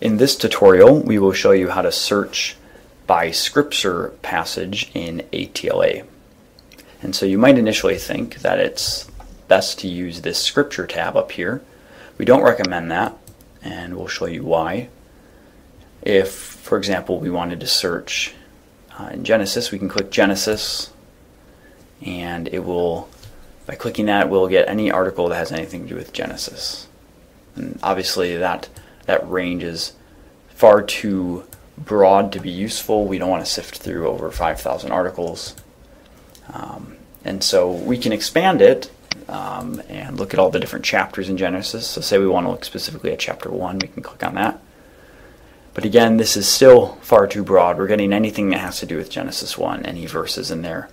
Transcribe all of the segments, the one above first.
In this tutorial, we will show you how to search by scripture passage in ATLA. And so you might initially think that it's best to use this scripture tab up here. We don't recommend that, and we'll show you why. If, for example, we wanted to search in Genesis, we can click Genesis, and it will, by clicking that, we'll get any article that has anything to do with Genesis. And obviously that range is far too broad to be useful. We don't want to sift through over 5,000 articles. And so we can expand it and look at all the different chapters in Genesis. So say we want to look specifically at chapter 1, we can click on that. But again, this is still far too broad. We're getting anything that has to do with Genesis 1, any verses in there.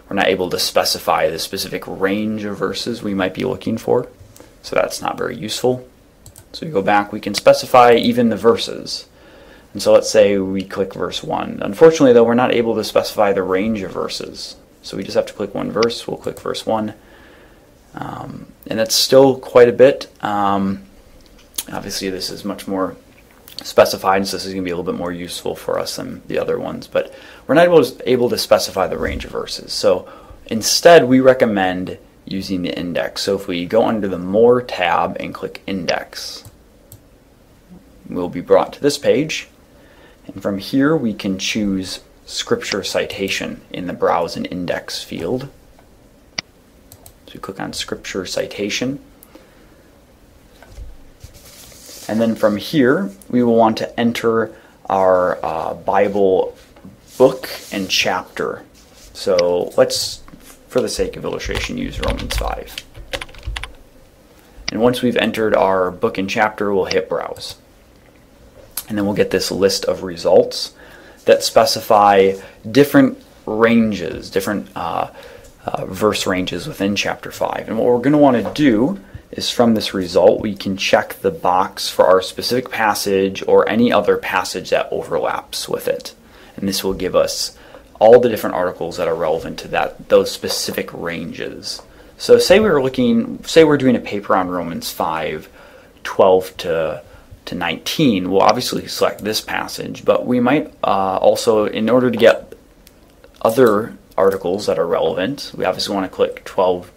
We're not able to specify the specific range of verses we might be looking for. So that's not very useful. So we go back, we can specify even the verses. And so let's say we click verse 1. Unfortunately though, we're not able to specify the range of verses. So we just have to click one verse. We'll click verse 1. And that's still quite a bit. Obviously this is much more specified, so this is going to be a little bit more useful for us than the other ones. But we're not able to specify the range of verses. So instead we recommend using the index. So if we go under the More tab and click Index, we'll be brought to this page. And from here we can choose Scripture Citation in the Browse and Index field. So we click on Scripture Citation. And then from here we will want to enter our Bible book and chapter. So let's, for the sake of illustration, use Romans 5. And once we've entered our book and chapter, we'll hit Browse. And then we'll get this list of results that specify different ranges, different verse ranges within chapter 5. And what we're going to want to do is from this result, we can check the box for our specific passage or any other passage that overlaps with it. And this will give us all the different articles that are relevant to those specific ranges. So say we're doing a paper on Romans 5, 12 to 19, we'll obviously select this passage, but we might also, in order to get other articles that are relevant, we obviously want to click 12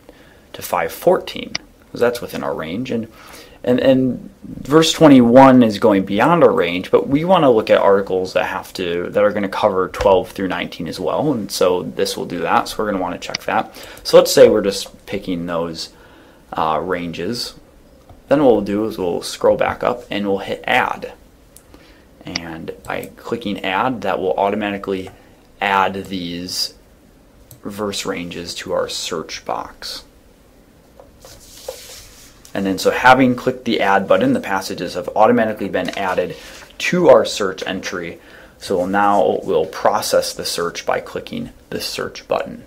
to 514, because that's within our range. And verse 21 is going beyond our range, but we want to look at articles that are going to cover 12 through 19 as well, and so this will do that, so we're going to want to check that. So let's say we're just picking those ranges. Then what we'll do is we'll scroll back up and we'll hit Add. And by clicking Add, that will automatically add these verse ranges to our search box. And then so having clicked the Add button, the passages have automatically been added to our search entry. So now we'll process the search by clicking the Search button.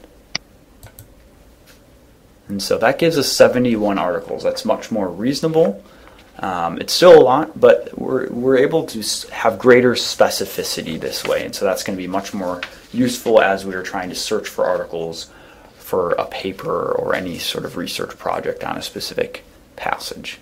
And so that gives us 71 articles. That's much more reasonable. It's still a lot, but we're able to have greater specificity this way. And so that's going to be much more useful as we are trying to search for articles for a paper or any sort of research project on a specific passage.